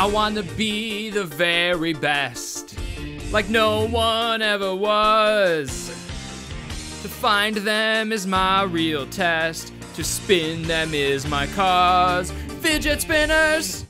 I want to be the very best, like no one ever was. To find them is my real test, to spin them is my cause. Fidget spinners!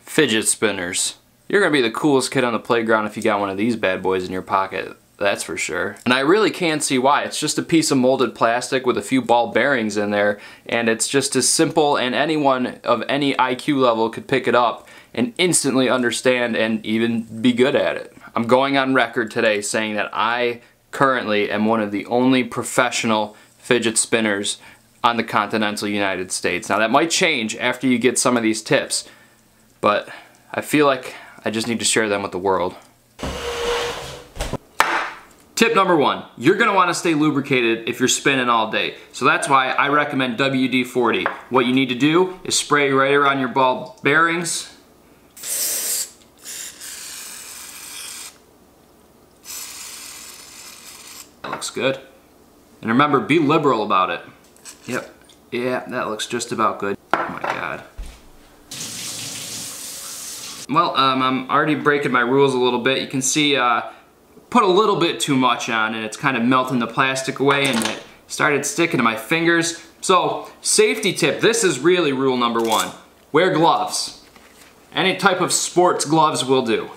Fidget spinners. You're gonna be the coolest kid on the playground if you got one of these bad boys in your pocket. That's for sure. And I really can't see why. It's just a piece of molded plastic with a few ball bearings in there, and it's just as simple, and anyone of any IQ level could pick it up and instantly understand and even be good at it. I'm going on record today saying that I currently am one of the only professional fidget spinners on the continental United States. Now that might change after you get some of these tips, but I feel like I just need to share them with the world. Tip number 1, you're gonna wanna stay lubricated if you're spinning all day. So that's why I recommend WD-40. What you need to do is spray right around your ball bearings. That looks good. And remember, be liberal about it. Yep, yeah, that looks just about good. Oh my God. Well, I'm already breaking my rules a little bit. You can see, put a little bit too much on and it's kind of melting the plastic away and it started sticking to my fingers. So, safety tip, this is really rule number 1. Wear gloves. Any type of sports gloves will do.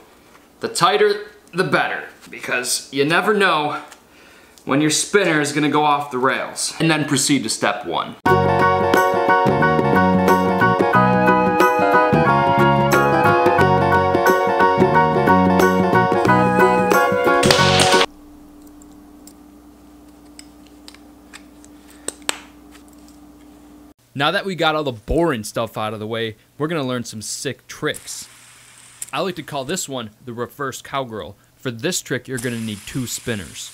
The tighter, the better, because you never know when your spinner is gonna go off the rails. And then proceed to step 1. Now that we got all the boring stuff out of the way, we're gonna learn some sick tricks. I like to call this one the reverse cowgirl. For this trick, you're gonna need 2 spinners.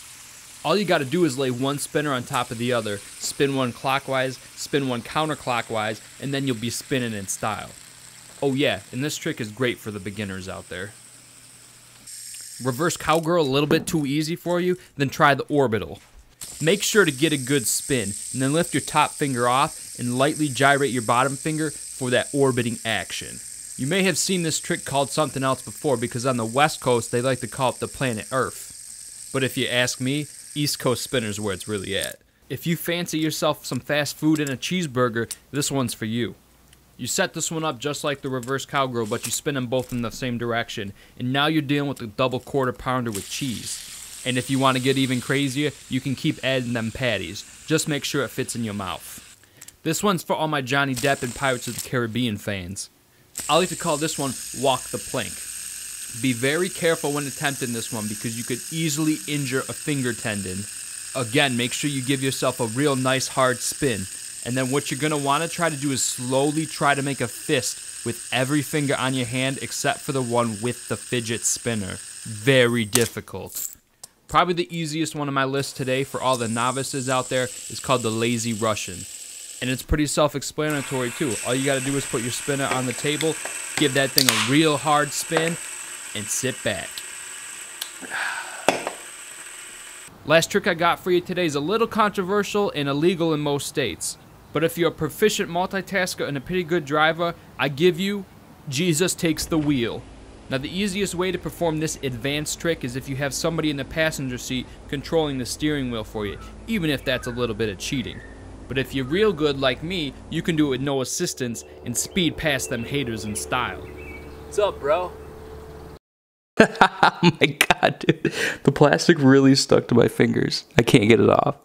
All you gotta do is lay one spinner on top of the other, spin one clockwise, spin one counterclockwise, and then you'll be spinning in style. Oh yeah, and this trick is great for the beginners out there. Reverse cowgirl a little bit too easy for you? Then try the orbital. Make sure to get a good spin, and then lift your top finger off and lightly gyrate your bottom finger for that orbiting action. You may have seen this trick called something else before, because on the West Coast they like to call it the planet Earth. But if you ask me, East Coast spinner's where it's really at. If you fancy yourself some fast food and a cheeseburger, this one's for you. You set this one up just like the reverse cowgirl, but you spin them both in the same direction, and now you're dealing with a double quarter pounder with cheese. And if you want to get even crazier, you can keep adding them patties. Just make sure it fits in your mouth. This one's for all my Johnny Depp and Pirates of the Caribbean fans. I like to call this one walk the plank. Be very careful when attempting this one because you could easily injure a finger tendon. Again, make sure you give yourself a real nice hard spin. And then what you're going to want to try to do is slowly try to make a fist with every finger on your hand except for the one with the fidget spinner. Very difficult. Probably the easiest one on my list today for all the novices out there is called the Lazy Russian. And it's pretty self-explanatory too. All you gotta do is put your spinner on the table, give that thing a real hard spin, and sit back. Last trick I got for you today is a little controversial and illegal in most states. But if you're a proficient multitasker and a pretty good driver, I give you Jesus takes the wheel. Now the easiest way to perform this advanced trick is if you have somebody in the passenger seat controlling the steering wheel for you, even if that's a little bit of cheating. But if you're real good like me, you can do it with no assistance and speed past them haters in style. What's up, bro? Oh my God, dude. The plastic really stuck to my fingers. I can't get it off.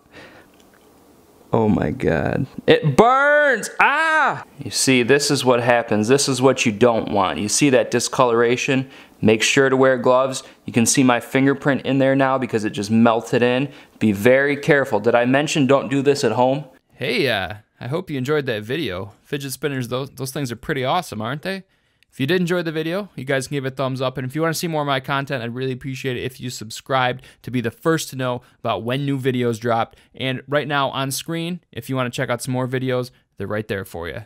Oh my God. It burns! Ah! You see, this is what happens. This is what you don't want. You see that discoloration? Make sure to wear gloves. You can see my fingerprint in there now because it just melted in. Be very careful. Did I mention don't do this at home? Hey, I hope you enjoyed that video. Fidget spinners, those things are pretty awesome, aren't they? If you did enjoy the video, you guys can give it a thumbs up. And if you want to see more of my content, I'd really appreciate it if you subscribed to be the first to know about when new videos dropped. And right now on screen, if you want to check out some more videos, they're right there for you.